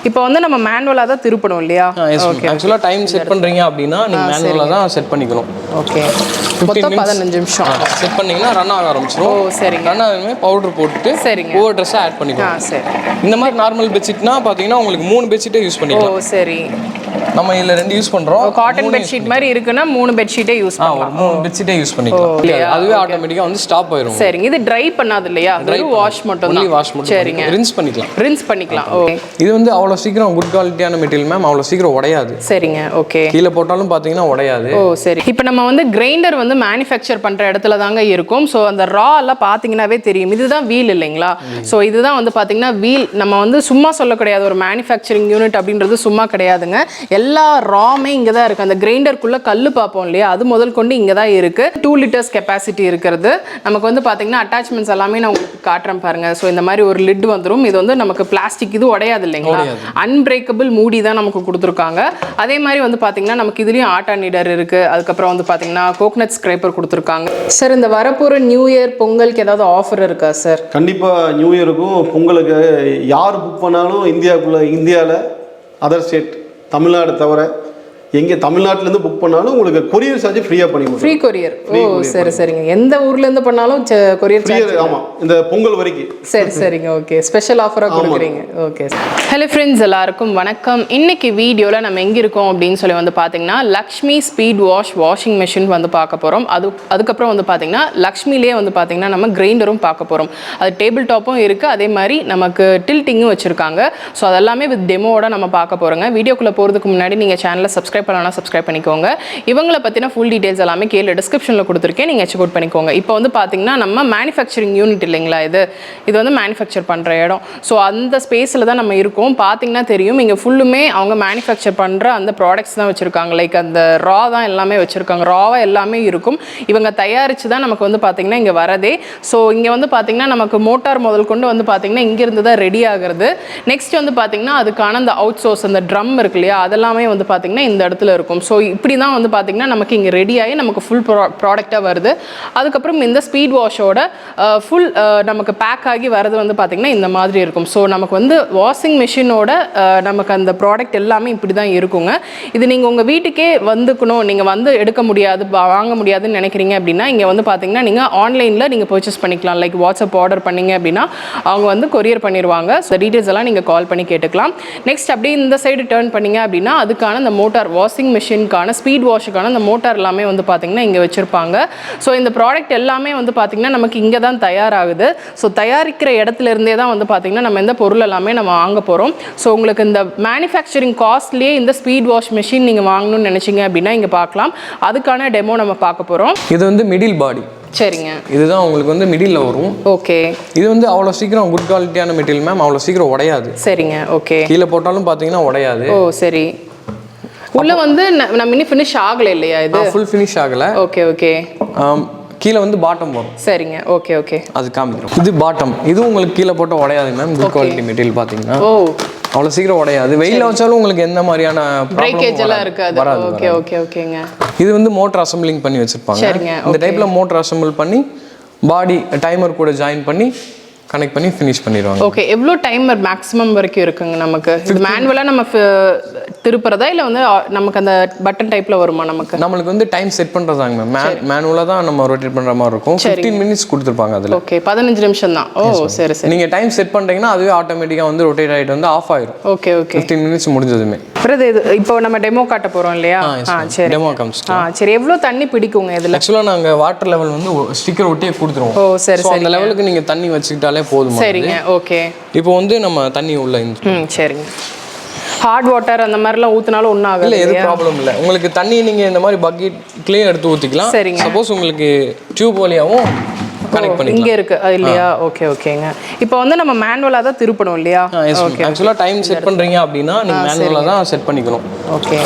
இப்போ வந்து நம்ம மேனுவலா தான் திருப்பணும் இல்லையா? ஓகே. ஆக்சுவலா டைம் செட் பண்றீங்க அப்படினா நீங்க மேனுவலா தான் செட் பண்ணிக்கணும். ஓகே. மொத்தம் 15 நிமிஷம் செட் பண்ணீங்கன்னா ரன் ஆக ஆரம்பிச்சிரும். ஓ சரிங்க. ரன் ஆனதுமே பவுடர் போட்டுட்டு ஒவ்வொரு ட்ரெஸ்ஸை ஆட் பண்ணிக்கலாம். சரி. இந்த மாதிரி நார்மல் பெட்ஷீட்னா பார்த்தீங்கன்னா உங்களுக்கு 3 பெட்ஷீட்டே யூஸ் பண்ணிக்கலாம். ஓ சரி. நம்ம இதில் 2 யூஸ் பண்ணுறோம். காட்டன் பெட்ஷீட் மாதிரி இருக்குன்னா 3 பெட்ஷீட்டே யூஸ் பண்ணலாம். 3 பெட்ஷீட்டே யூஸ் பண்ணிக்கலாம். அதுவே ஆட்டோமேட்டிக்காக வந்து ஸ்டாப் ஆயிரும். சரிங்க. இது ட்ரை பண்ணாது இல்லையா? வெறும் வாஷ் மட்டும் தான். வாஷ் மட்டும். சரிங்க. ரின்ஸ் பண்ணிக்கலாம். ஓகே. இது வந்து அவ்வளோ சீக்கிரம் குட் குவாலிட்டியான மெட்டீரியல் மேம், அவ்வளோ சீக்கிரம் உடையாது. சரிங்க. ஓகே. கீழே போட்டாலும் பார்த்தீங்கன்னா உடையாது. ஓ சரி. இப்போ நம்ம வந்து கிரைண்டர் வந்து மேனுஃபேக்சர் பண்ற இடத்துல தாங்க இருக்கும். ஸோ அந்த ரா எல்லாம் பார்த்தீங்கன்னாவே தெரியும். இதுதான் வீல் இல்லைங்களா? ஸோ இதுதான் வந்து பார்த்தீங்கன்னா வீல். நம்ம வந்து சும்மா சொல்லக்கூடாது ஒரு மேனுஃபேக்சரிங் யூனிட் அப்படின்றது சும்மா கிடையாதுங்க. எல்லா ராமே இங்கே தான் இருக்குது. அந்த கிரைண்டருக்குள்ளே கல் பார்ப்போம் இல்லையா, அது முதல் கொண்டு இங்கே தான் இருக்குது. 2 லிட்டர்ஸ் கெப்பாசிட்டி இருக்கிறது. நமக்கு வந்து பார்த்தீங்கன்னா அட்டாச்மெண்ட்ஸ் எல்லாமே நான் உங்களுக்கு காட்டுறேன் பாருங்கள். ஸோ இந்த மாதிரி ஒரு லிட் வந்துடும். இது வந்து நமக்கு பிளாஸ்டிக், இது உடையாது இல்லைங்களா? அன்பிரேக்கபிள் மூடி தான் நமக்கு கொடுத்துருக்காங்க. அதே மாதிரி வந்து பார்த்தீங்கன்னா நமக்கு இதுலேயும் ஆட்டா நீடர் இருக்குது. அதுக்கப்புறம் வந்து பார்த்தீங்கன்னா கோகனட் ஸ்க்ரேப்பர் கொடுத்துருக்காங்க. சார் இந்த வரப்போகிற நியூ இயர் பொங்கலுக்கு ஏதாவது ஆஃபர் இருக்கா சார்? கண்டிப்பாக நியூ இயருக்கும் பொங்கலுக்கு யார் புக் பண்ணாலும் இந்தியாவில் அதர் ஸ்டேட் தமிழ்நாடு தவிர எங்கே தமிழ்நாட்டிலேருந்து புக் பண்ணாலும் உங்களுக்கு கொரியர் சார்ஜ் ஃப்ரீயாக பண்ணி கொடுக்கும். Free courier. ஓ சரி சரிங்க. எந்த ஊர்லேருந்து பண்ணாலும் கொரியர் சார்ஜ். ஆமாம், இந்த பொங்கல் வரைக்கும். சரிங்க. ஓகே. ஸ்பெஷல் ஆஃபராக கொடுக்குறீங்க. ஓகே. ஹலோ ஃப்ரெண்ட்ஸ், எல்லாருக்கும் வணக்கம். இன்னைக்கு வீடியோவில் நம்ம எங்கே இருக்கோம் அப்படின்னு சொல்லி வந்து பார்த்தீங்கன்னா லக்ஷ்மி ஸ்பீட் வாஷிங் மிஷின் வந்து பார்க்க போகிறோம். அதுக்கப்புறம் வந்து பார்த்தீங்கன்னா லக்ஷ்மிலேயே வந்து பார்த்தீங்கன்னா நம்ம கிரைண்டரும் பார்க்க போகிறோம். அது டேபிள் டாப்பும் இருக்குது, அதே மாதிரி நமக்கு டில்ட்டிங்கும் வச்சுருக்காங்க. ஸோ அதெல்லாமே வித் டெமோவோட நம்ம பார்க்க போகிறோங்க. வீடியோக்குள்ளே போகிறதுக்கு முன்னாடி நீங்கள் சேனலை சப்ஸ்கிரைப் பண்ணலாம், சப்ஸ்கிரைப் பண்ணிக்கோங்க. இவங்களை பற்றின ஃபுல் டீடைல்ஸ் எல்லாமே கீழே டிஸ்கிரிப்ஷனில் கொடுத்துருக்கேன், நீங்கள் செக் அவுட் பண்ணிக்கோங்க. இப்போ வந்து பார்த்தீங்கன்னா நம்ம மேனுஃபேக்சரிங் யூனிட் இல்லைங்களா, இது வந்து மேனுஃபேக்சர் பண்ணுற இடம். ஸோ அந்த ஸ்பேஸில் தான் நம்ம இருக்கோம். பார்த்தீங்கன்னா தெரியும், இங்கே ஃபுல்லுமே அவங்க மேனுஃபேக்சர் பண்ணுற அந்த ப்ராடக்ட்ஸ் தான் வச்சுருக்காங்க. லைக் அந்த ரா தான் எல்லாமே வச்சுருக்காங்க. ராவாக எல்லாமே இருக்கும். இவங்க தயாரித்து தான் நமக்கு வந்து பார்த்தீங்கன்னா இங்கே வரதே. ஸோ இங்கே வந்து பார்த்தீங்கன்னா நமக்கு மோட்டார் முதல் கொண்டு வந்து பார்த்தீங்கன்னா இங்கேருந்து தான் ரெடி ஆகுறது. நெக்ஸ்ட் வந்து பார்த்தீங்கன்னா அதுக்கான அந்த அவுட் சோர்ஸ், அந்த ட்ரம் இருக்கு இல்லையா, அதெல்லாமே வந்து பார்த்தீங்கன்னா இந்த இடத்துல இருக்கும். ஸோ இப்படி தான் வந்து பார்த்தீங்கன்னா நமக்கு இங்கே ரெடி ஆகி நமக்கு ஃபுல் ப்ராடக்டாக வருது. அதுக்கப்புறம் இந்த ஸ்பீட் வாஷோட ஃபுல் நமக்கு பேக் ஆகி வரது வந்து பார்த்தீங்கன்னா இந்த மாதிரி இருக்கும். ஸோ நமக்கு வந்து வாஷிங் மிஷினோட நமக்கு அந்த ப்ராடக்ட் எல்லாமே இப்படி தான் இருக்குங்க. இது நீங்கள் உங்கள் வீட்டுக்கே வந்துக்கணும், நீங்கள் வந்து எடுக்க முடியாது, வாங்க முடியாதுன்னு நினைக்கிறீங்க அப்படின்னா இங்கே வந்து பார்த்தீங்கன்னா நீங்கள் ஆன்லைனில் நீங்கள் பர்ச்சேஸ் பண்ணிக்கலாம். லைக் வாட்ஸ்அப் ஆர்டர் பண்ணிங்க அப்படின்னா அவங்க வந்து கொரியர் பண்ணிடுவாங்க. ஸோ டீட்டெயில்ஸ் எல்லாம் நீங்கள் கால் பண்ணி கேட்டுக்கலாம். நெக்ஸ்ட் அப்படியே இந்த சைடு டர்ன் பண்ணிங்க அப்படின்னா அதுக்கான அந்த மோட்டார் வாஷிங் மிஷினுக்கான ஸ்பீட் வாஷுக்கான அந்த மோட்டார் எல்லாமே வந்து பார்த்தீங்கன்னா இங்கே வச்சுருப்பாங்க. ஸோ இந்த ப்ராடக்ட் எல்லாமே வந்து பார்த்தீங்கன்னா நமக்கு இங்கே தான் தயாராகுது. ஸோ தயாரிக்கிற இடத்துல இருந்தே தான் வந்து பார்த்தீங்கன்னா நம்ம இந்த பொருள் எல்லாமே நம்ம வாங்க போகிறோம். ஸோ உங்களுக்கு இந்த மேனுஃபேக்சரிங் காஸ்ட்லேயே இந்த ஸ்பீட் வாஷ் மிஷின் நீங்கள் வாங்கணும்னு நினச்சிங்க அப்படின்னா இங்கே பார்க்கலாம். அதுக்கான டெமோ நம்ம பார்க்க போகிறோம். இது வந்து மிடில் பாடி. சரிங்க. இதுதான் உங்களுக்கு வந்து மிடில் வரும். ஓகே. இது வந்து அவ்வளோ சீக்கிரம் குட் குவாலிட்டியான மெட்டீரியல் மேம், அவ்வளோ சீக்கிரம் உடையாது. சரிங்க. ஓகே. கீழே போட்டாலும் பார்த்தீங்கன்னா உடையாது. ஓ சரி. உள்ள வந்து நம்ம இன்னும் ஃபினிஷ் ஆகல இல்லையா? இது ஃபுல் ஃபினிஷ் ஆகல. ஓகே. கீழே வந்து பாட்டம் வரும். சரிங்க. ஓகே. அது காமிக்கிறோம். இது பாட்டம். இது உங்களுக்கு கீழே போட்ட உடையாது மேம். குட் குவாலிட்டி மெட்டீரியல் பார்த்தீங்கன்னா அவ்வளோ சீக்கிரம் உடையாது. வெயில வச்சாலும் உங்களுக்கு எந்த மாதிரியான பிரேக்கேஜ் எல்லாம் இருக்காது. ஓகேங்க. இது வந்து மோட்டர் அசம்பிளிங் பண்ணி வச்சிருப்பாங்க. இந்த டைப்ல மோட்டர் அசம்பிள் பண்ணி பாடி டைமர் கூட ஜாயின் பண்ணி கனெக்ட் பண்ணி ஃபினிஷ் பண்ணிடுவாங்க. ஓகே. எவ்வளோ டைமர் மேக்ஸிமம் வரைக்கும் இருக்குங்க நமக்கு? இது மேனுவலாக நம்ம திருப்புறதா இல்லை வந்து நமக்கு அந்த பட்டன் டைப்ல வருமா? நம்மளுக்கு வந்து டைம் செட் பண்ணுறதாங்க மேம். மேனுவலாக தான் நம்ம ரொட்டேட் பண்ணுற மாதிரி இருக்கும். 15 மினிட்ஸ் கொடுத்துருப்பாங்க அதில். ஓகே. 15 நிமிஷம் தான். ஓ சரி. நீங்கள் டைம் செட் பண்ணுறீங்கன்னா அதுவே ஆட்டோமேட்டிக்காக வந்து ரொட்டேட் ஆகிட்டு வந்து ஆஃப் ஆயிடும். ஓகே. 15 மினிட்ஸ் முடிஞ்சதுமே. இப்போ நம்ம டெமோ காட்ட போகிறோம் இல்லையா? சரி. டெமோ காமிச்சு. சரி. எவ்வளோ தண்ணி பிடிக்குங்க இதில்? ஆக்சுவலாக நாங்கள் வாட்டர் லெவல் வந்து ஸ்டிக்கர் ஒட்டியே கொடுத்துருவோம். ஓ சரி. அந்த லெவலுக்கு நீங்கள் தண்ணி வச்சுக்கிட்டாலே போதும். சரிங்க. ஓகே. இப்போ வந்து நம்ம தண்ணி உள்ள சரிங்க. ஹார்ட் வாட்டர் அந்த மாதிரிலாம் ஊற்றினாலும் ஒன்றும் ஆகல. இல்லை, எது ப்ராப்ளம் இல்லை. உங்களுக்கு தண்ணி நீங்கள் இந்த மாதிரி பக்கெட்லேயே எடுத்து ஊற்றிக்கலாம். சரிங்க. சப்போஸ் உங்களுக்கு டியூப் வழியாகவும் கனெக்ட் பண்ணி இங்கே இருக்கு இல்லையா? ஓகேங்க. இப்போ வந்து நம்ம மேனுவலாக தான் திருப்பணும் இல்லையா? ஆக்சுவலாக டைம் செட் பண்ணுறீங்க அப்படின்னா நீங்கள் மேனுவலாக தான் செட் பண்ணிக்கணும். ஓகே.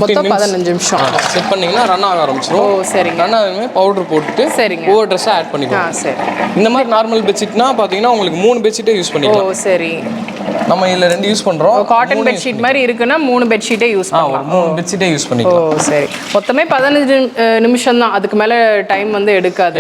மொத்தம் 15 நிமிஷம் செட் பண்ணீங்கன்னா ரன் ஆக ஆரம்பிச்சிரும். ஓ சரிங்க. ரன் ஆனதுமே பவுடர் போட்டுட்டு ஒவ்வொரு ட்ரெஸ்ஸை ஆட் பண்ணிக்கலாம். சரி. இந்த மாதிரி நார்மல் பெட்ஷீட்னா பார்த்தீங்கன்னா உங்களுக்கு 3 பெட்ஷீட்டே யூஸ் பண்ணிக்கலாம். ஓ சரி. நம்ம இதில் 2 யூஸ் பண்ணுறோம். காட்டன் பெட்ஷீட் மாதிரி இருக்குன்னா 3 பெட்ஷீட்டே யூஸ் பண்ணலாம். 3 பெட்ஷீட்டே யூஸ் பண்ணிக்கலாம். ஓ சரி. மொத்தமே 15 நிமிஷம் தான். அதுக்கு மேலே டைம் வந்து எடுக்காது.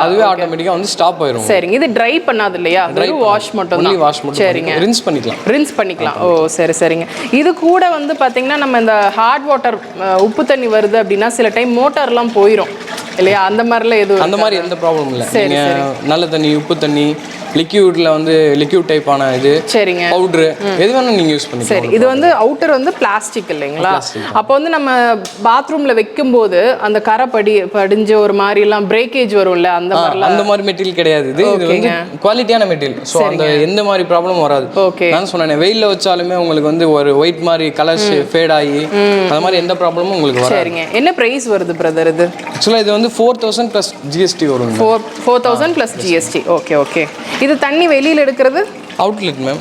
அதுவே ஆட்டோமேட்டிக் ஆட்டோமேட்டிக்கா வந்து ஸ்டாப் ஆயிரும். சரிங்க. இது ட்ரை பண்ணாது இல்லையா? வெறும் வாஷ் மட்டும் தான். வாஷ் மட்டும். சரிங்க. ரின்ஸ் பண்ணிக்கலாம். ரின்ஸ் பண்ணிக்கலாம். ஓ சரி சரிங்க. இது கூட வந்து பாத்தீங்கன்னா நம்ம இந்த ஹாட் வாட்டர் உப்பு தண்ணி வருது அப்படின்னா சில டைம் மோட்டார்லாம் போயிடும் இல்லையா? அந்த மாதிரிலாம் எதுவும் அந்த மாதிரி எந்த ப்ராப்ளம் இல்லை. நீங்கள் நல்ல தண்ணி, உப்பு தண்ணி, லிக்யூட்ல வந்து லிக்யூட் டைப்பான இது, சரிங்க, பவுடர் எது வேணாலும் நீங்கள் யூஸ் பண்ணிக்கலாம். சரி. இது வந்து அவுட்டர் வந்து பிளாஸ்டிக் இல்லைங்களா? அப்போ வந்து நம்ம பாத்ரூமில் வைக்கும்போது அந்த கரை படிஞ்சு ஒரு மாதிரிலாம் பிரேக்கேஜ் வரும்ல, அந்த மாதிரி மெட்டீரியல் கிடையாது. இது வந்து குவாலிட்டியான மெட்டீரியல். ஸோ அந்த எந்த மாதிரி ப்ராப்ளமும் வராது. ஓகே. நான் சொன்னேன் வெயிலில் வச்சாலுமே உங்களுக்கு வந்து ஒரு ஒயிட் மாதிரி கலர்ஸ் ஃபேட் ஆகி அந்த மாதிரி எந்த ப்ராப்ளமும் உங்களுக்கு வராது. சரிங்க. என்ன ப்ரைஸ் வருது பிரதர் இது? ஆக்சுவலாக இது வந்து 4000 + GST வரும். 4000 + GST. Okay okay. இது தண்ணி வெளியில் எடுக்கிறது அவுட்லெட் மேம்.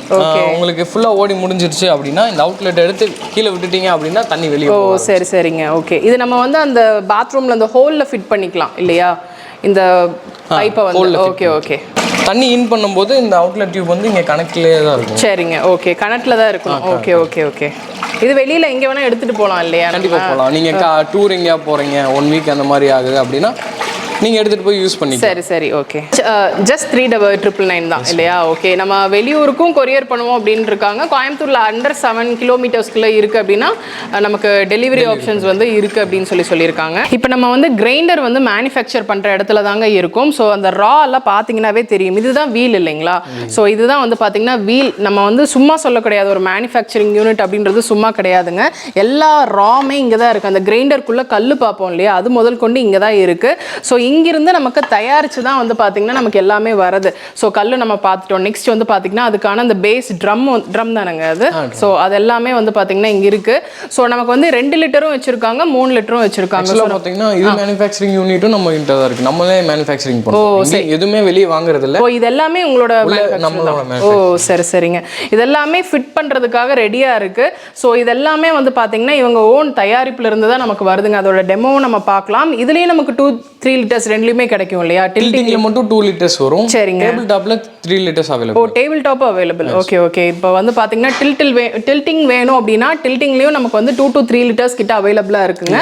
உங்களுக்கு ஃபுல்லாக ஓடி முடிஞ்சிருச்சு அப்படின்னா இந்த அவுட்லெட் எடுத்து கீழே விட்டுட்டீங்க அப்படின்னா தண்ணி வெளியே. ஓ சரி சரிங்க. ஓகே. இது நம்ம வந்து அந்த பாத்ரூமில் அந்த ஹோலில் ஃபிட் பண்ணிக்கலாம் இல்லையா? இந்த பைப்பை வந்து. Okay okay. தண்ணி இன் பண்ணும்போது இந்த அவுட்லெட் டியூப் வந்து இங்கே கனெக்ட்லேயே தான் இருக்கும். சரிங்க. ஓகே. கனெக்டில் தான் இருக்கணும். Okay okay okay. இது வெளியில் எங்கே வேணால் எடுத்துகிட்டு போகலாம் இல்லையா? கண்டிப்பாக போகலாம். நீங்கள் டூர் எங்கேயா போகிறீங்க 1 வீக் அந்த மாதிரி ஆகுது அப்படின்னா நீங்கள் எடுத்துகிட்டு போய் யூஸ் பண்ணி. சரி சரி. ஓகே. ஜஸ்ட் 399 தான் இல்லையா? ஓகே. நம்ம வெளியூருக்கும் கொரியர் பண்ணுவோம் அப்படின்னு இருக்காங்க. கோயம்புத்தூரில் அண்டர் 7 கிலோமீட்டர்ஸ்க்குள்ளே இருக்குது அப்படின்னா நமக்கு டெலிவரி ஆப்ஷன்ஸ் வந்து இருக்குது அப்படின்னு சொல்லியிருக்காங்க. இப்போ நம்ம வந்து கிரைண்டர் வந்து மேனுஃபேக்சர் பண்ணுற இடத்துல தாங்க இருக்கும். ஸோ அந்த ரா எல்லாம் பார்த்தீங்கன்னாவே தெரியும். இதுதான் வீல் இல்லைங்களா? ஸோ இதுதான் வந்து பார்த்தீங்கன்னா வீல். நம்ம வந்து சும்மா சொல்ல கிடையாது, ஒரு மேனுஃபேக்சரிங் யூனிட் அப்படின்றது சும்மா கிடையாதுங்க. எல்லா ராமே இங்கே தான் இருக்குது. அந்த கிரைண்டருக்குள்ளே கல் பார்ப்போம் இல்லையா, அது முதல் கொண்டு இங்கே தான் இருக்குது. ஸோ இங்கிருந்து நமக்கு தயாரிச்சு தான் வந்து பார்த்தீங்கன்னா நமக்கு எல்லாமே வருது. ஸோ கல் நம்ம பார்த்துட்டோம். நெக்ஸ்ட் வந்து பார்த்தீங்கன்னா அதுக்கான அந்த பேஸ் ட்ரம் தானங்க அது. ஸோ அது எல்லாமே வந்து பார்த்தீங்கன்னா இங்கே இருக்கு. ஸோ நமக்கு வந்து 2 லிட்டரும் வச்சிருக்காங்க, 3 லிட்டரும் வச்சிருக்காங்க. பார்த்தீங்கன்னா இது மேனுஃபேக்சரிங் யூனிட்டும் நம்ம கிட்ட தான் இருக்கு. நம்மளே மேனுஃபேக்சரிங் பண்ணுவோம். எதுவுமே வெளியே வாங்குறது இல்லை. ஓ இது எல்லாமே உங்களோட ஓ சரி சரிங்க. இதெல்லாமே ஃபிட் பண்ணுறதுக்காக ரெடியாக இருக்கு. ஸோ இதெல்லாமே வந்து பார்த்தீங்கன்னா இவங்க ஓன் தயாரிப்புல இருந்து தான் நமக்கு வருதுங்க. அதோட டெமோவும் நம்ம பார்க்கலாம். இதுலேயும் நமக்கு 2-3 லிட்டர்ஸ் ரெண்டுலயுமே கிடைக்கும் இல்லையா? டில்டிங்ல மட்டும் 2 லிட்டர்ஸ் வரும். சரிங்க. டேபிள் டாப்ல 3 லிட்டர்ஸ் அவைலபிள். ஓ table top available. Okay okay. இப்போ வந்து பாத்தீங்கன்னா டில்டிங் வேணும் அப்படின்னா டில்டிங்லயும் நமக்கு வந்து 2 to 3 லிட்டர்ஸ் கிட்ட அவைலபிளா இருக்குங்க.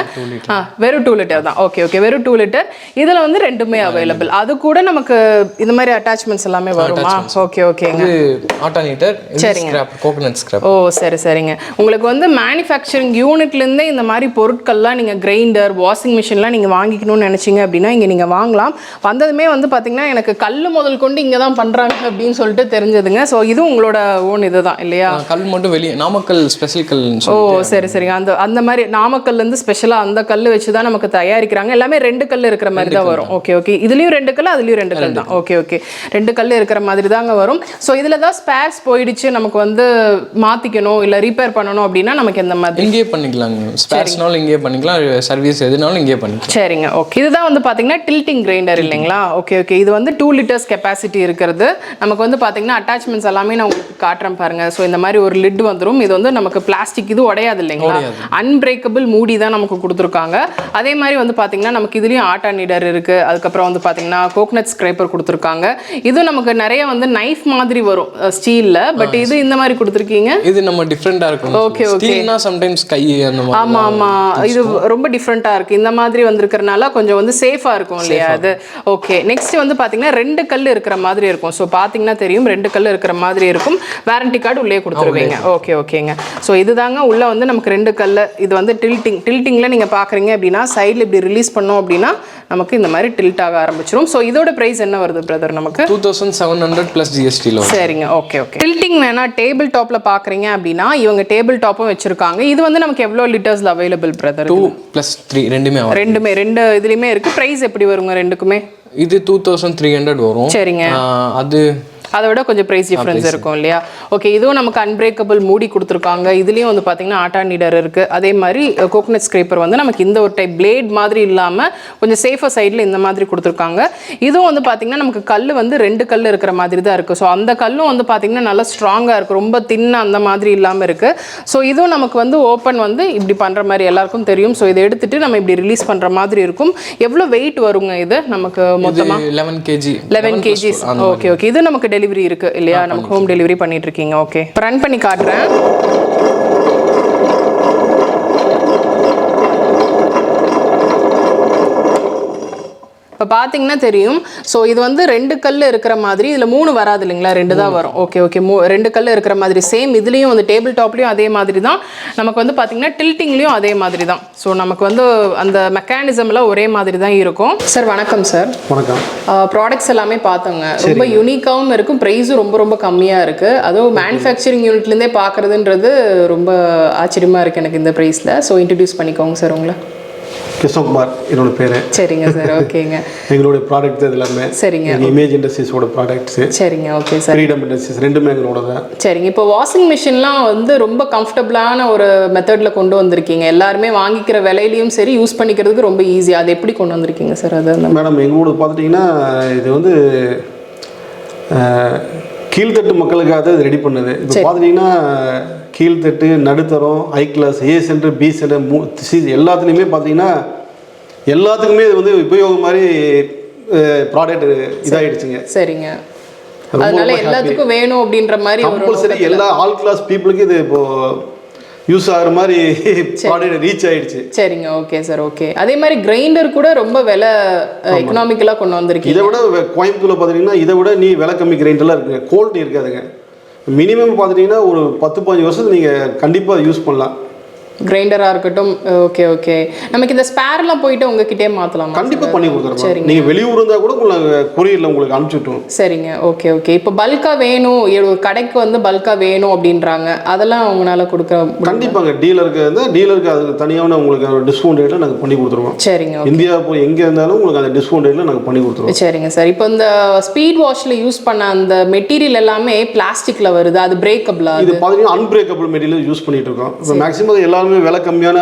வெறும் 2 லிட்டர் தான். Okay okay. வெறும் 2 லிட்டர். இதுல வந்து ரெண்டுமே அவைலபிள். அது கூட நமக்கு இந்த மாதிரி அட்டாச்மெண்ட்ஸ் எல்லாமே வருமா? ஓகே ஓகேங்க. இது ஆல்டர்னேட்டர், ஸ்கிராப், கோகனட் ஸ்கிராப். ஓ சரி சரிங்க. உங்களுக்கு வந்து மேனுஃபேக்சரிங் யூனிட்ல இருந்தே இந்த மாதிரி பொருட்கள்லாம் நீங்க கிரைண்டர், வாஷிங் மிஷின்லாம் நீங்க வாங்கிக்கணும்னு நினைச்சீங்க அப்படின்னா இங்க நீங்க வாங்கலாம். வந்ததுமே வந்து பார்த்தீங்கன்னா எனக்கு கல் முதல் கொண்டு இங்கே தான் பண்ணுறாங்க அப்படின்னு சொல்லிட்டு தெரிஞ்சதுங்க. ஸோ இதுவும் உங்களோட ஓன் இதுதான் இல்லையா? கல் மட்டும் வெளியே நாமக்கல் ஸ்பெஷல் கல். ஓ சரி சரிங்க. அந்த மாதிரி நாமக்கல்லேருந்து ஸ்பெஷலாக அந்த கல் வச்சு தான் நமக்கு தயாரிக்கிறாங்க. எல்லாமே 2 கல் இருக்கிற மாதிரி தான் வரும். Okay okay. இதுலேயும் 2 கல், அதுலேயும் 2 கல் தான். Okay okay. 2 கல் இருக்கிற மாதிரி தாங்க வரும். ஸோ இதில் தான் ஸ்பேர்ஸ் போயிடுச்சு, நமக்கு வந்து மாற்றிக்கணும் இல்லை ரீப்பேர் பண்ணணும் அப்படின்னா நமக்கு எந்த மாதிரி இங்கேயே பண்ணிக்கலாங்க. ஸ்பேர்ஸ்னாலும் இங்கேயே பண்ணிக்கலாம், சர்வீஸ் எதுனாலும் இங்கேயே பண்ணிக்கலாம். சரிங்க. ஓகே. இதுதான் வந்து பார்த்தீங்கன்னா டில்டிங் கிரைண்டர் இல்லைங்களா? Okay okay. இது வந்து 2 லிட்டர்ஸ் கெப்பாசிட்டி இருக்கிறது. நமக்கு வந்து பார்த்தீங்கன்னா அட்டாச்மெண்ட்ஸ் எல்லாமே நான் உங்களுக்கு காட்டுறேன் பாருங்க. ஸோ இந்த மாதிரி ஒரு லிட் வந்துடும். இது வந்து நமக்கு பிளாஸ்டிக், இது உடையாது இல்லைங்களா? அன்பிரேக்கபிள் மூடி தான் நமக்கு கொடுத்துருக்காங்க. அதே மாதிரி வந்து பார்த்தீங்கன்னா நமக்கு இதுலேயும் ஆட்டா நீடர் இருக்கு. அதுக்கப்புறம் வந்து பார்த்தீங்கன்னா கோகனட் ஸ்க்ரேப்பர் கொடுத்துருக்காங்க. இது நமக்கு நிறைய வந்து நைஃப் மாதிரி வரும் ஸ்டீல்ல. பட் இது இந்த மாதிரி கொடுத்துருக்கீங்க. இது நம்ம டிஃப்ரெண்டா இருக்கும். Okay okay. ஸ்டீல்னா சம்டைம்ஸ் கை அந்த மாதிரி. ஆமா ஆமா. இது ரொம்ப டிஃப்ரெண்டா இருக்கு. இந்த மாதிரி வந்திருக்கிறனால கொஞ்சம் வந்து சேஃபா இருக்கும் இல்லையா அது? ஓகே. நெக்ஸ்ட் வந்து பாத்தீங்கன்னா 2 கல் இருக்கிற மாதிரி இருக்கும். ஸோ பாத்தீங்கன்னா தெரியும் 2 கல் இருக்கிற மாதிரி இருக்கும். வாரண்டி கார்டு உள்ளே கொடுத்துருவீங்க. ஓகே ஓகேங்க. ஸோ இதுதாங்க உள்ள வந்து நமக்கு 2 கல். இது வந்து டில்ட்டிங்ல நீங்க பாக்குறீங்க அப்படின்னா சைடில் இப்படி ரிலீஸ் பண்ணோம் அப்படின்னா நமக்கு இந்த மாதிரி டில்ட் ஆக ஆரம்பிச்சிடும். ஸோ இதோட பிரைஸ் என்ன வருது பிரதர் நமக்கு? 2700 + GST. சரிங்க. Okay okay. டில்ட்டிங் வேணா டேபிள் டாப்ல பாக்குறீங்க அப்படின்னா இவங்க டேபிள் டாப்பும் வச்சிருக்காங்க. இது வந்து நமக்கு எவ்வளோ லிட்டர்ஸ்ல அவைலபிள் பிரதர்? 2 + 3 ரெண்டுமே 2 இதுலயுமே இருக்கு. பிரைஸ் எப்படி வருங்க ரெண்டுக்குமே? இது 2300 வரும். சரிங்க. அது அதை விட கொஞ்சம் ப்ரைஸ் டிஃப்ரென்ஸ் இருக்கும் இல்லையா? ஓகே. இதுவும் நமக்கு அன்பிரேக்கபிள் மூடி கொடுத்துருக்காங்க. இதுலேயும் வந்து பார்த்தீங்கன்னா ஆட்டா நீடர் இருக்குது. அதே மாதிரி கோகனட் ஸ்க்ரேப்பர் வந்து நமக்கு இந்த ஒரு டைப் பிளேட் மாதிரி இல்லாமல் கொஞ்சம் சேஃபர் சைடில் இந்த மாதிரி கொடுத்துருக்காங்க. இதுவும் வந்து பார்த்தீங்கன்னா நமக்கு கல் வந்து 2 கல் இருக்கிற மாதிரி தான் இருக்குது. ஸோ அந்த கல்லும் வந்து பார்த்தீங்கன்னா நல்லா ஸ்ட்ராங்காக இருக்குது, ரொம்ப தின்னாக அந்த மாதிரி இல்லாமல் இருக்குது. ஸோ இதுவும் நமக்கு வந்து ஓப்பன் வந்து இப்படி பண்ணுற மாதிரி எல்லாருக்கும் தெரியும். ஸோ இதை எடுத்துகிட்டு நம்ம இப்படி ரிலீஸ் பண்ணுற மாதிரி இருக்கும். எவ்வளோ வெயிட் வருங்க இது நமக்கு மொத்தமாக? 11 kg. Okay okay. இது நமக்கு டெலிவரி இருக்கு இல்லையா? நமக்கு ஹோம் டெலிவரி பண்ணிட்டு இருக்கீங்க. ஓகே. ரன் பண்ணி காட்டுறேன். இப்போ பார்த்தீங்கன்னா தெரியும். ஸோ இது வந்து 2 கல் இருக்கிற மாதிரி, இதில் 3 வராது இல்லைங்களா, 2 தான் வரும். ஓகே ஓகே, 2 கல் இருக்கிற மாதிரி சேம் இதுலேயும் வந்து டேபிள் டாப்லேயும் அதே மாதிரி தான். நமக்கு வந்து பார்த்தீங்கன்னா டில்ட்டிங்லேயும் அதே மாதிரி தான். ஸோ நமக்கு வந்து அந்த மெக்கானிசம்லாம் ஒரே மாதிரி தான் இருக்கும். சார் வணக்கம் சார். வணக்கம். ப்ராடக்ட்ஸ் எல்லாமே பார்த்தோங்க, ரொம்ப யூனிக்காகவும் இருக்கும், ப்ரைஸும் ரொம்ப ரொம்ப கம்மியாக இருக்குது. அதுவும் மேனுஃபேக்சரிங் யூனிட்லேருந்தே பார்க்குறதுன்றது ரொம்ப ஆச்சரியமாக இருக்குது எனக்கு இந்த ப்ரைஸில். ஸோ இன்ட்ரடியூஸ் பண்ணிக்கோங்க சார் உங்களை. கிருஷ்ணகுமார் என்னோட பேர். சரிங்க சார். ஓகேங்க. எங்களுடைய ப்ராடக்ட் இது எல்லாமே. சரிங்க. இமேஜ் இண்டஸ்ட்ரீஸோட ப்ராடக்ட்ஸ். சரிங்க. Okay sir. ஃப்ரீடம் இண்டஸ்ட்ரீஸ் ரெண்டுமே எங்களோட தான். சரிங்க. இப்போ வாஷிங் மிஷின்லாம் வந்து ரொம்ப கம்ஃபர்டபுளான ஒரு மெத்தடில் கொண்டு வந்திருக்கீங்க. எல்லாருமே வாங்கிக்கிற விலையிலையும் சரி, யூஸ் பண்ணிக்கிறதுக்கு ரொம்ப ஈஸி. அது எப்படி கொண்டு வந்திருக்கீங்க சார்? அது மேடம் எங்களோட பார்த்துட்டிங்கன்னா இது வந்து கீழ்த்தட்டு மக்களுக்காக தான் இது ரெடி பண்ணுது. இப்போ பார்த்துட்டிங்கன்னா கீழ்த்தட்டு, நடுத்தரம், high class, A centre, B centre, எல்லாத்துலேயுமே பார்த்தீங்கன்னா எல்லாத்துக்குமே இது வந்து உபயோகம் மாதிரி ப்ராடக்ட் இதாகிடுச்சுங்க. சரிங்க. அதனால எல்லாத்துக்கும் வேணும் அப்படின்ற மாதிரி கம்பல்சரி எல்லா ஆல் கிளாஸ் பீப்புளுக்கு இது இப்போது யூஸ் ஆகிற மாதிரி ப்ராடக்ட் ரீச் ஆகிடுச்சு. சரிங்க. Okay sir. ஓகே. அதே மாதிரி கிரைண்டர் கூட ரொம்ப விலை எக்கனாமிக்கலாக கொண்டு வந்திருக்கீங்க. இதை விட கோயம்புத்தூரில் பார்த்தீங்கன்னா இதை விட விலை கம்மி கிரைண்டர்லாம் இருக்குங்க. குவாலிட்டி இருக்காதுங்க. மினிமம் பார்த்துட்டிங்கன்னா ஒரு 10-15 வருஷத்துக்கு நீங்கள் கண்டிப்பாக யூஸ் பண்ணலாம். கிரைண்டராக இருக்கட்டும். Okay okay. நமக்கு இந்த ஸ்பேர்லாம் போயிட்டு உங்ககிட்டே மாற்றலாம்? கண்டிப்பாக பண்ணி கொடுத்துருவோம். சரிங்க. நீங்கள் வெளியூர் இருந்தால் கூட உங்களுக்கு கொரியரில் உங்களுக்கு அனுப்பிச்சுட்டோம். சரிங்க. Okay okay. இப்போ பல்காக வேணும், கடைக்கு வந்து பல்காக வேணும் அப்படின்றாங்க, அதெல்லாம் உங்களால் கொடுக்க? கண்டிப்பாங்க. டீலருக்கு இருந்தால் டீலருக்கு அதுக்கு தனியான உங்களுக்கு டிஸ்கவுண்ட் ரேட்டில் நாங்கள் பண்ணி கொடுத்துருவோம். சரிங்க. இந்தியா போய் எங்கே இருந்தாலும் உங்களுக்கு அந்த டிஸ்கவுண்ட் ரேட்டில் நாங்கள் பண்ணி கொடுத்துருவோம். சரிங்க சார். இப்போ இந்த ஸ்பீட் வாஷில் யூஸ் பண்ண அந்த மெட்டீரியல் எல்லாமே பிளாஸ்டிக்கில் வருது, அது பிரேக்கபிளா? இது பார்த்தீங்கன்னா அன்பிரேக்கபிள் மெட்டீரியல் யூஸ் பண்ணிட்டு இருக்கோம். இப்போ மேக்ஸிமம் எல்லாருமே விலை கம்மியான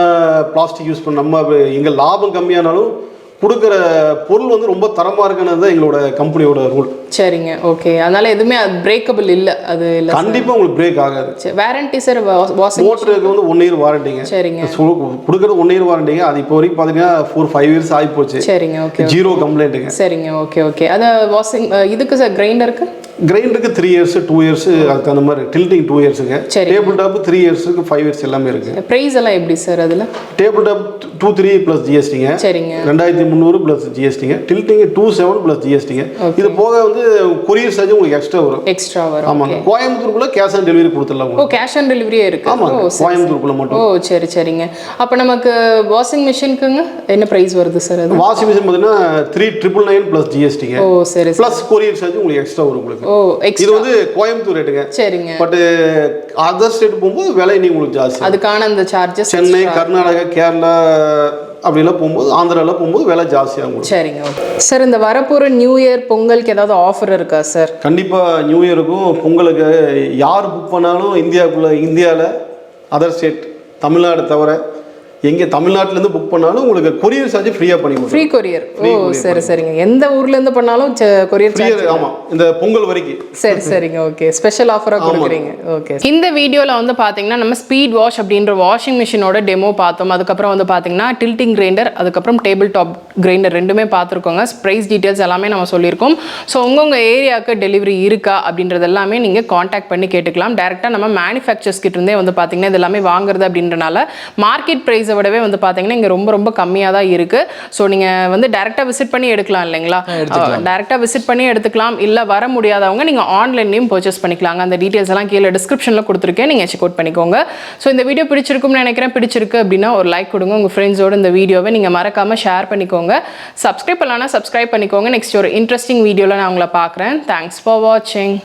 பிளாஸ்டிக் யூஸ் பண்ண நம்ம எங்கள் லாபம் கம்மியானாலும் கொடுக்குற பொருள் வந்து ரொம்ப தரமாக இருக்குன்னு தான் எங்களோட கம்பெனியோட ரூல். சரிங்க. ஓகே. அதனால எதுவுமே அது பிரேக்கபிள் இல்லை? அது இல்லை கண்டிப்பாக உங்களுக்கு பிரேக் ஆகாது. Warranty sir? வாஷிங் மோட்டருக்கு வந்து 1 இயர் வாரண்டிங்க. சரிங்க. கொடுக்குறது 1 இயர் வாரண்டிங்க. அது இப்போ வரைக்கும் பார்த்தீங்கன்னா 4-5 இயர்ஸ் ஆகி போச்சு. சரிங்க. ஓகே. 0 கம்ப்ளைண்ட்டுங்க. சரிங்க. Okay okay. அது வாஷிங் இதுக்கு சார் கிரைண்டருக்கு? கிரைண்டருக்கு 3 இயர்ஸ் 2 இயர்ஸ் அதுக்கு அந்த மாதிரி. டில்ட்டிங் 2 இயர்ஸுங்க. டேபிள் டாப் 3 இயர்ஸுக்கு 5 இயர்ஸ் எல்லாமே இருக்குது. ப்ரைஸ் எல்லாம் எப்படி சார் அதில்? டேபிள் டாப் 2,3 ப்ளஸ் ஜிஎஸ்டிங்க. சரிங்க. 2,300 ப்ளஸ் ஜிஎஸ்டிங்க. டில்ட்டிங் 2,700 ப்ளஸ் ஜிஎஸ்டிங்க. இது போக வந்து கொரியர் சார்ஜ் உங்களுக்கு எக்ஸ்ட்ரா வரும். எக்ஸ்ட்ரா வரும். ஆமாங்க. கோயம்புத்தூருக்குள்ள கேஷ் ஆன் டெலிவரி கொடுத்துடலாம். ஓ, கேஷ் ஆன் டெலிவரியே இருக்குது? ஆமாம், கோயம்புத்தூருக்குள்ள மட்டும். ஓ சரி சரிங்க. அப்போ நமக்கு வாஷிங் மிஷினுக்குங்க என்ன ப்ரைஸ் வருது சார்? அது வாஷிங் மிஷின் பார்த்தீங்கன்னா 3,999 ப்ளஸ் ஜிஎஸ்டிங்க. ஓ சரி. ப்ளஸ் கொரியர் சார்ஜ் உங்களுக்கு எக்ஸ்ட்ரா வரும் உங்களுக்கு. ஓ, இது வந்து கோயம்புத்தூர் ரேட்டுங்க. சரிங்க. பட் அதர் ஸ்டேட் போகும்போது விலை நீ உங்களுக்கு ஜாஸ்தி. அதுக்கான அந்த சார்ஜஸ் சென்னை, கர்நாடகா, கேரளா அப்படிலாம் போகும்போது, ஆந்திராலாம் போகும்போது விலை ஜாஸ்தியாகும். சரிங்க. சார், இந்த வரப்போகிற நியூ இயர் பொங்கலுக்கு ஏதாவது ஆஃபர் இருக்கா சார்? கண்டிப்பாக நியூ இயருக்கும் பொங்கலுக்கு யார் புக் பண்ணாலும் இந்தியாவில் அதர் ஸ்டேட் தமிழ்நாடு தவிர எங்கே தமிழ்நாட்டிலேருந்து புக் பண்ணாலும் உங்களுக்கு கொரியர் சார்ஜ் ஃப்ரீயாக பண்ணி கொடுக்கும். Free courier? ஓ சரி சரிங்க. எந்த ஊர்லேருந்து பண்ணாலும் கொரியர் சார்ஜ்? ஆமாம், இந்த பொங்கல் வரைக்கும். சரி சரிங்க. ஓகே, ஸ்பெஷல் ஆஃபராக கொடுக்குறீங்க. ஓகே. இந்த வீடியோவில் வந்து பார்த்தீங்கன்னா நம்ம ஸ்பீட் வாஷ் அப்படின்ற வாஷிங் மிஷினோட டெமோ பார்த்தோம். அதுக்கப்புறம் வந்து பார்த்தீங்கன்னா டில்ட்டிங் கிரைண்டர், அதுக்கப்புறம் டேபிள் டாப் கிரைண்டர் ரெண்டுமே பார்த்துருக்கோங்க. ப்ரைஸ் டீட்டெயில்ஸ் எல்லாமே நம்ம சொல்லியிருக்கோம். ஸோ உங்கள் ஏரியாவுக்கு டெலிவரி இருக்கா அப்படின்றது எல்லாமே நீங்கள் காண்டாக்ட் பண்ணி கேட்டுக்கலாம். டேரெக்டாக நம்ம மேனுஃபேக்சர்ஸ் கிட்டேருந்தே வந்து பார்த்தீங்கன்னா இது எல்லாமே வாங்குறது அப்படின்றனால மார்க்கெட் ப்ரைஸ் விடவே வந்து பார்த்தீங்கன்னா இங்கே ரொம்ப ரொம்ப கம்மியாக தான் இருக்குது. ஸோ நீங்கள் வந்து டேரெக்டாக விசிட் பண்ணி எடுக்கலாம் இல்லைங்களா? டேரெக்டாக விசிட் பண்ணி எடுத்துக்கலாம். இல்லை வர முடியாதவங்க நீங்கள் ஆன்லைன்லேயும் பர்ச்சேஸ் பண்ணிக்கலாங்க. அந்த டீட்டெயில்ஸ் எல்லாம் கீழே டிஸ்கிரிப்ஷனில் கொடுத்துருக்கேன், நீங்கள் செக் அவுட் பண்ணிக்கோங்க. ஸோ இந்த வீடியோ பிடிச்சிருக்கும்னு நினைக்கிறேன். பிடிச்சிருக்கு அப்படின்னா ஒரு லைக் கொடுங்க. உங்கள் ஃப்ரெண்ட்ஸோடு இந்த வீடியோவை நீங்கள் மறக்காமல் ஷேர் பண்ணிக்கோங்க. சப்ஸ்கிரைப் பண்ணலாம்னா சப்ஸ்கிரைப் பண்ணிக்கோங்க. நெக்ஸ்ட் ஒரு இன்ட்ரெஸ்டிங் வீடியோவில் நான் உங்களை பார்க்குறேன். தேங்க்ஸ் ஃபார் வாட்சிங்.